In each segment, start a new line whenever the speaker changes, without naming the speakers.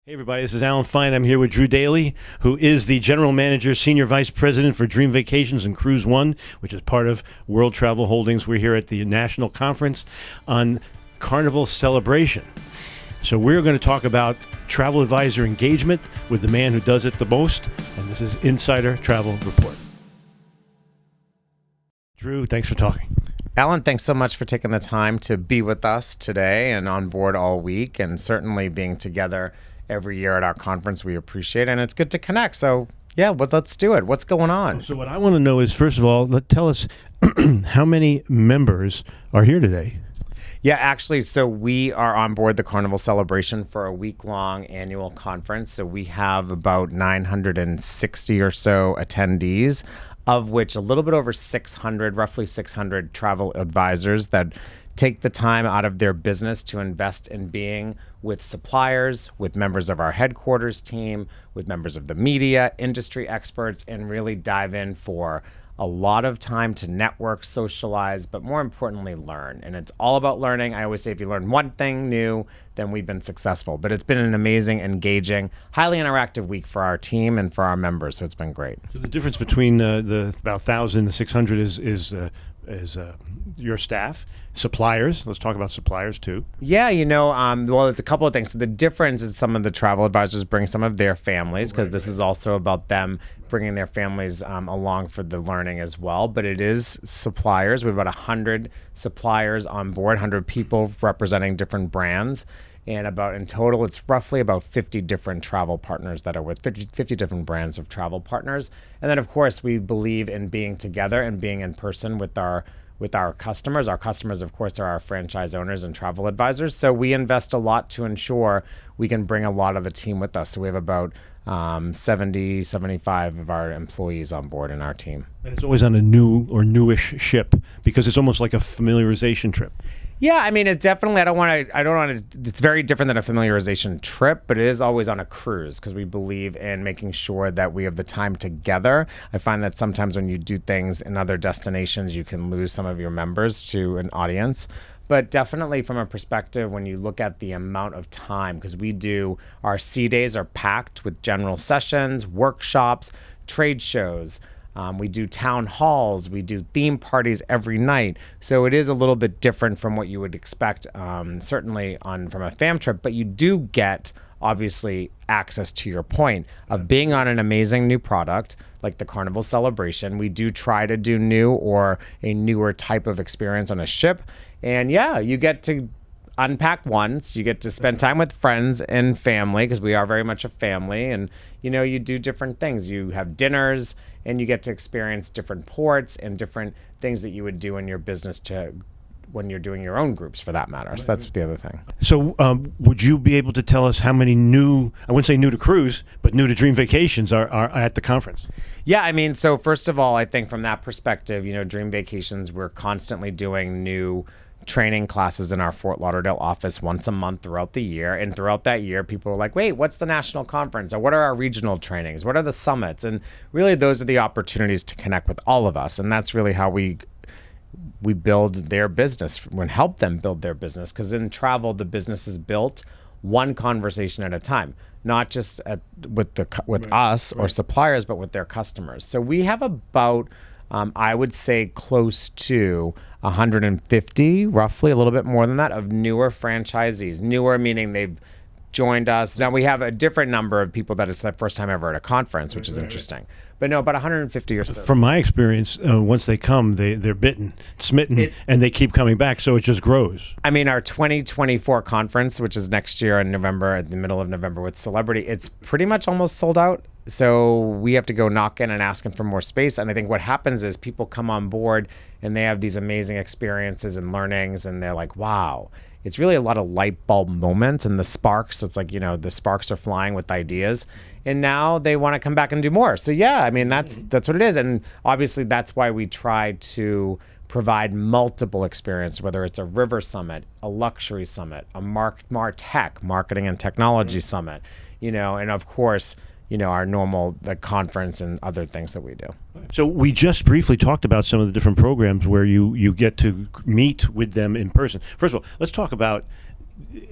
Hey everybody, this is Alan Fine. I'm here with Drew Daly, who is the General Manager, Senior Vice President for Dream Vacations and Cruise One, which is part of World Travel Holdings. We're here at the National Conference on Carnival Celebration. So we're going to talk about travel advisor engagement with the man who does it the most, and this is Insider Travel Report. Drew, thanks for talking.
Alan, thanks so much for taking the time to be with us today and on board all week, and certainly being together every year at our conference. We appreciate it, and it's good to connect. So, yeah, let's do it. What's going on?
So what I want to know is, first of all, tell us how many members are here today?
Yeah, actually, so we are on board the Carnival Celebration for a week-long annual conference. So we have about 960 or so attendees, of which a little bit over 600, roughly 600 travel advisors that take the time out of their business to invest in being with suppliers, with members of our headquarters team, with members of the media, industry experts, and really dive in for a lot of time to network, socialize, but more importantly, learn. And it's all about learning. I always say if you learn one thing new, then we've been successful. But it's been an amazing, engaging, highly interactive week for our team and for our members. So it's been great.
So the difference between the about 1,000 and the 600 is your staff, suppliers. Let's talk about suppliers too.
Yeah, well, it's a couple of things. So the difference is some of the travel advisors bring some of their families, because this is also about them bringing their families along for the learning as well. But it is suppliers. We have about 100 suppliers on board, 100 people representing different brands. And in total, it's roughly about 50 different travel partners that are with 50 different brands of travel partners. And then, of course, we believe in being together and being in person with our customers. Our customers, of course, are our franchise owners and travel advisors. So we invest a lot to ensure we can bring a lot of the team with us. So we have about 70, 75 of our employees on board in our team.
And it's always on a new or newish ship, because it's almost like a familiarization trip.
Yeah, I mean, it definitely, it's very different than a familiarization trip, but it is always on a cruise, because we believe in making sure that we have the time together. I find that sometimes when you do things in other destinations, you can lose some of your members to an audience. But definitely from a perspective, when you look at the amount of time, because our C days are packed with general sessions, workshops, trade shows. We do town halls, we do theme parties every night. So it is a little bit different from what you would expect, certainly from a fam trip, but you do get, obviously, access to your point of being on an amazing new product like the Carnival Celebration. We do try to do new or a newer type of experience on a ship. And yeah, you get to unpack once, you get to spend time with friends and family, because we are very much a family, and you do different things. You have dinners, and you get to experience different ports and different things that you would do in your business when you're doing your own groups, for that matter. So that's the other thing.
So would you be able to tell us how many new, I wouldn't say new to cruise, but new to Dream Vacations are at the conference?
Yeah, I mean, so first of all, I think from that perspective, Dream Vacations, we're constantly doing new training classes in our Fort Lauderdale office once a month throughout the year. And throughout that year, people are like, wait, what's the national conference? Or what are our regional trainings? What are the summits? And really, those are the opportunities to connect with all of us. And that's really how we build their business, help them build their business. Because in travel, the business is built one conversation at a time, not just with us or suppliers, but with their customers. So we have about, I would say, close to 150, roughly, a little bit more than that, of newer franchisees. Newer meaning they've joined us. Now we have a different number of people that it's their first time ever at a conference, which is interesting. But no, about 150 or so.
From my experience, once they come, they're smitten, and they keep coming back, so it just grows.
I mean, our 2024 conference, which is next year in November, at the middle of November with Celebrity, it's pretty much almost sold out. So we have to go knocking and asking for more space. And I think what happens is people come on board and they have these amazing experiences and learnings, and they're like, wow. It's really a lot of light bulb moments and the sparks. It's like, the sparks are flying with ideas. And now they want to come back and do more. So yeah, I mean, that's what it is. And obviously that's why we try to provide multiple experience, whether it's a river summit, a luxury summit, a MarTech, marketing and technology summit, and of course, our normal conference and other things that we do.
So we just briefly talked about some of the different programs where you get to meet with them in person. First of all, let's talk about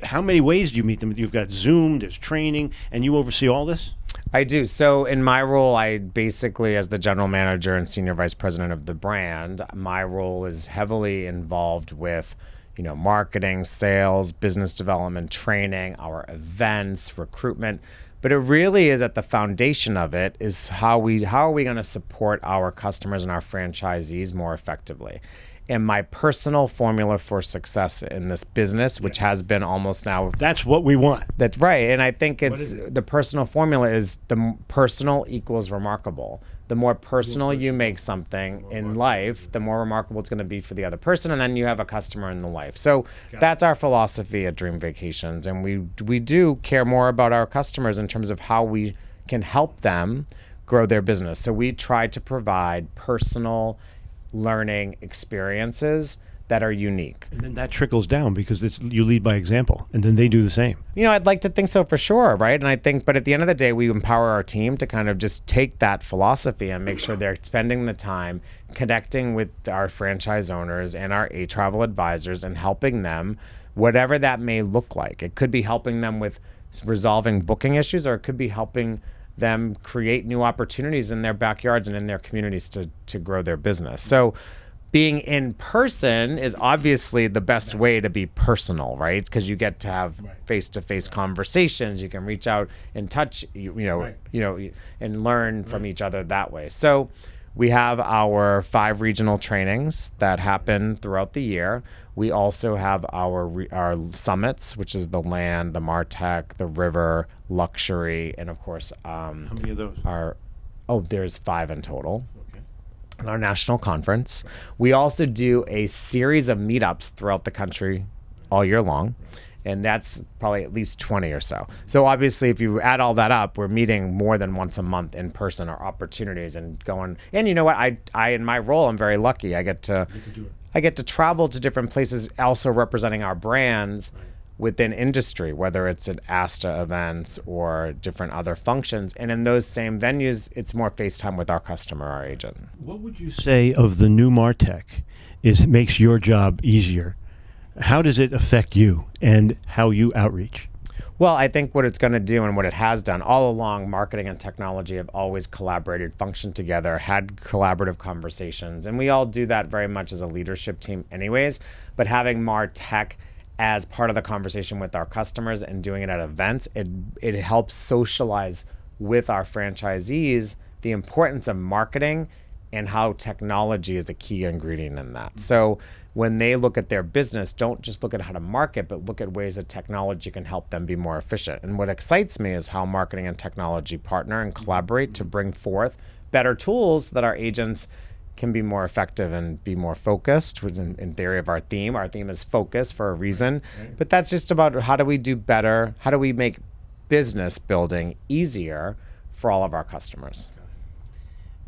how many ways do you meet them? You've got Zoom, there's training, and you oversee all this?
I do. So in my role, I basically, as the general manager and senior vice president of the brand, my role is heavily involved with, marketing, sales, business development, training, our events, recruitment. But it really is at the foundation of it is how are we going to support our customers and our franchisees more effectively. And my personal formula for success in this business, which has been almost now.
That's what we want.
That's right. And I think it's the personal formula is the personal equals remarkable. The more personal you make something in life, the more remarkable it's going to be for the other person. And then you have a customer in the life. So that's our philosophy at Dream Vacations. And we do care more about our customers in terms of how we can help them grow their business. So we try to provide personal learning experiences that are unique.
And then that trickles down because you lead by example, and then they do the same.
I'd like to think so for sure, right? And I think, but at the end of the day, we empower our team to kind of just take that philosophy and make sure they're spending the time connecting with our franchise owners and our travel advisors and helping them, whatever that may look like. It could be helping them with resolving booking issues, or it could be helping them create new opportunities in their backyards and in their communities to grow their business. So being in person is obviously the best way to be personal, right? Because you get to have face-to-face conversations. You can reach out and touch, and learn from each other that way. So we have our 5 regional trainings that happen throughout the year. We also have our summits, which is the land, the MarTech, the river, luxury, and of course,
how many of those?
There's 5 in total. Okay. And our national conference. We also do a series of meetups throughout the country all year long. And that's probably at least 20 or so. So obviously, if you add all that up, we're meeting more than once a month in person or opportunities and going. And you know what? I in my role, I'm very lucky. I get to travel to different places, also representing our brands within industry, whether it's at ASTA events or different other functions. And in those same venues, it's more FaceTime with our customer, our agent.
What would you say of the new MarTech makes your job easier? How does it affect you and how you outreach?
Well, I think what it's going to do and what it has done all along, marketing and technology have always collaborated, functioned together, had collaborative conversations. And we all do that very much as a leadership team anyways. But having MarTech as part of the conversation with our customers and doing it at events, it helps socialize with our franchisees the importance of marketing and how technology is a key ingredient in that. So when they look at their business, don't just look at how to market, but look at ways that technology can help them be more efficient. And what excites me is how marketing and technology partner and collaborate to bring forth better tools that our agents can be more effective and be more focused. In theory of our theme is focus for a reason. Right. But that's just about how do we do better? How do we make business building easier for all of our customers?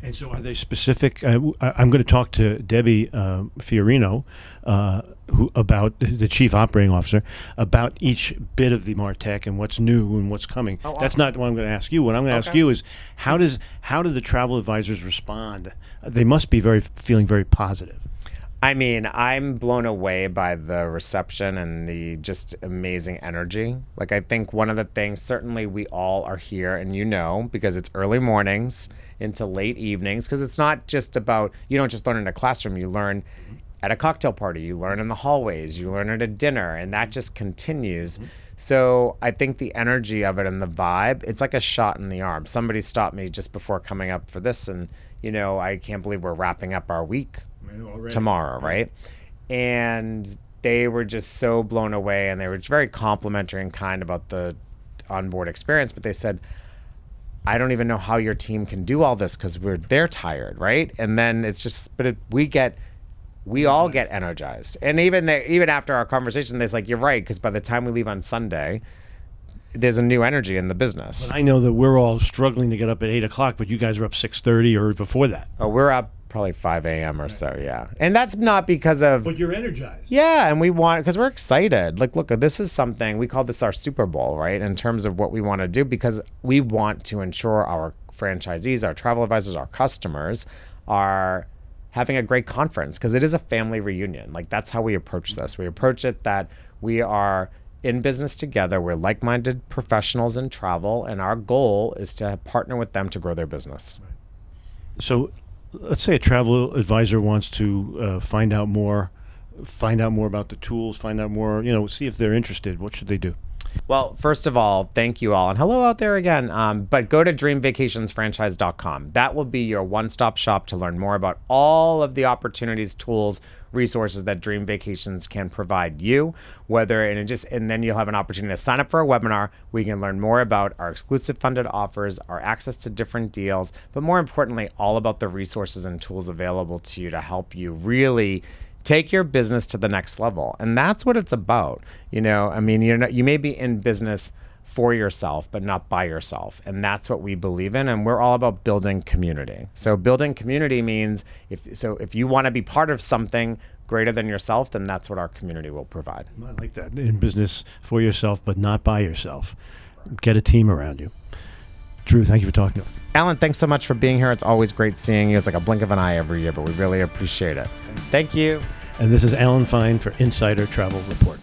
And so are they specific? I'm going to talk to Debbie Fiorino, about the Chief Operating Officer, about each bit of the MarTech and what's new and what's coming. Oh, That's not what I'm going to ask you. What I'm going to ask you is how do the travel advisors respond? They must be feeling very positive.
I mean, I'm blown away by the reception and the just amazing energy. Like, I think one of the things, certainly we all are here, and because it's early mornings into late evenings, because it's not just about, you don't just learn in a classroom, you learn at a cocktail party, you learn in the hallways, you learn at a dinner, and that just continues. Mm-hmm. So I think the energy of it and the vibe, it's like a shot in the arm. Somebody stopped me just before coming up for this, and, I can't believe we're wrapping up our week tomorrow, right? And they were just so blown away, and they were very complimentary and kind about the onboard experience, but they said, I don't even know how your team can do all this because they're tired, right? And then it's just, we all get energized. And even after our conversation, they're like, you're right, because by the time we leave on Sunday, there's a new energy in the business.
But I know that we're all struggling to get up at 8 o'clock, but you guys are up 6:30 or before that.
Oh, we're up probably 5 a.m. or so, yeah. And that's not because of...
But you're energized.
Yeah, and because we're excited. Like, look, this is something, we call this our Super Bowl, right? In terms of what we want to do, because we want to ensure our franchisees, our travel advisors, our customers are having a great conference, because it is a family reunion. Like, that's how we approach this. We approach it that we are in business together. We're like-minded professionals in travel, and our goal is to partner with them to grow their business.
So let's say a travel advisor wants to find out more about the tools, find out more, see if they're interested. What should they do?
Well, first of all, thank you all. And hello out there again. But go to dreamvacationsfranchise.com. That will be your one-stop shop to learn more about all of the opportunities, tools, resources that Dream Vacations can provide you. And then you'll have an opportunity to sign up for a webinar where you can learn more about our exclusive funded offers, our access to different deals, but more importantly, all about the resources and tools available to you to help you really take your business to the next level. And that's what it's about. You may be in business for yourself, but not by yourself. And that's what we believe in. And we're all about building community. So building community means if you want to be part of something greater than yourself, then that's what our community will provide.
I like that. In business for yourself, but not by yourself. Get a team around you. Drew, thank you for talking to us.
Alan, thanks so much for being here. It's always great seeing you. It's like a blink of an eye every year, but we really appreciate it. Thank you.
And this is Alan Fine for Insider Travel Report.